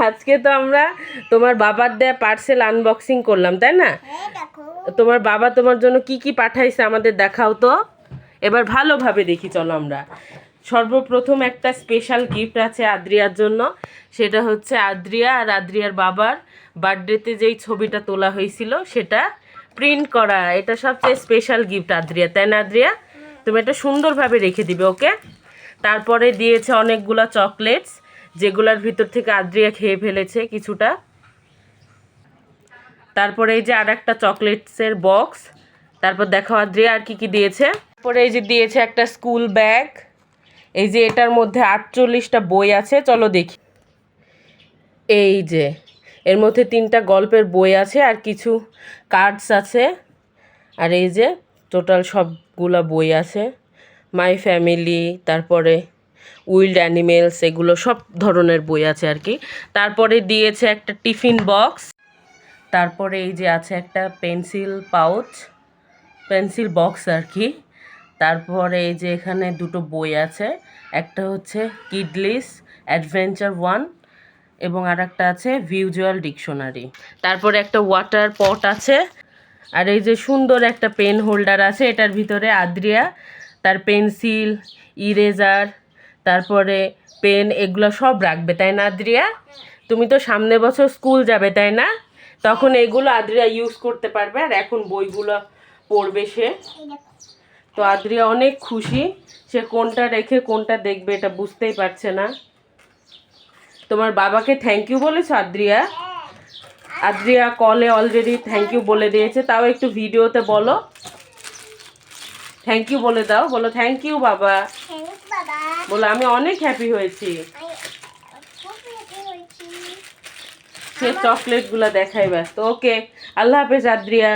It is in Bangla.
আজকে তো আমরা তোমার বাবার দেয়া পার্সেল আনবক্সিং করলাম, তাই না? তোমার বাবা তোমার জন্য কি কি পাঠাইছে আমাদের দেখাও তো। এবার ভালোভাবে দেখি, চলো আমরা। সর্বপ্রথম একটা স্পেশাল গিফট আছে আদ্রিয়ার জন্য। সেটা হচ্ছে আদ্রিয়া আর আদ্রিয়ার বাবার বার্থডেতে যেই ছবিটা তোলা হয়েছিল সেটা প্রিন্ট করা। এটা সবচেয়ে স্পেশাল গিফট আদ্রিয়া, তাই না আদ্রিয়া? তুমি এটা সুন্দরভাবে রেখে দিবে, ওকে? তারপরে দিয়েছে অনেকগুলা চকলেটস, যেগুলার ভিতর থেকে আদ্রিয়া খেয়ে ফেলেছে কিছুটা। তারপরে এই যে আর একটা চকলেটসের বক্স। তারপর দেখো আদ্রিয়া আর কি কি দিয়েছে। তারপরে এই যে দিয়েছে একটা স্কুল ব্যাগ। এই যে এটার মধ্যে 48টা বই আছে, চলো দেখি। এই যে এর মধ্যে 3টা গল্পের বই আছে আর কিছু কার্ডস আছে। আর এই যে টোটাল সবগুলা বই আছে। মাই ফ্যামিলি, তারপরে উইল্ড অ্যানিমেলস, এগুলো সব ধরনের বই আছে আর কি। তারপরে দিয়েছে একটা টিফিন বক্স। তারপরে এই যে আছে একটা পেন্সিল পাউচ, পেন্সিল বক্স আর কি। তারপরে এই যে এখানে 2টো বই আছে, একটা হচ্ছে কিডলিস অ্যাডভেঞ্চার 1 এবং আর একটা আছে ভিজুয়াল ডিকশনারি। তারপরে একটা ওয়াটার পট আছে। আর এই যে সুন্দর একটা পেন হোল্ডার আছে, এটার ভিতরে আদ্রিয়া তার পেন্সিল, ইরেজার, তারপরে পেন, এগুলো সব রাখবে, তাই না আদ্রিয়া? তুমি তো সামনে বছর স্কুল যাবে, তাই না? তখন এগুলো আদ্রিয়া ইউজ করতে পারবে, আর এখন বইগুলো পড়বে সে। তো আদ্রিয়া অনেক খুশি, সে কোনটা রেখে কোনটা দেখবে এটা বুঝতেই পারছে না। তোমার বাবাকে থ্যাংক ইউ বলেছো আদ্রিয়া? আদ্রিয়া কলে অলরেডি থ্যাংক ইউ বলে দিয়েছে, তাও একটু ভিডিওতে বলো, থ্যাংক ইউ বলে দাও। বলো থ্যাংক ইউ বাবা, বলো আমি অনেক হ্যাপি হয়েছি। সে চকলেটগুলো দেখাই ব্যস্ত। ওকে, আল্লাহ হাফেজ আদ্রিয়া।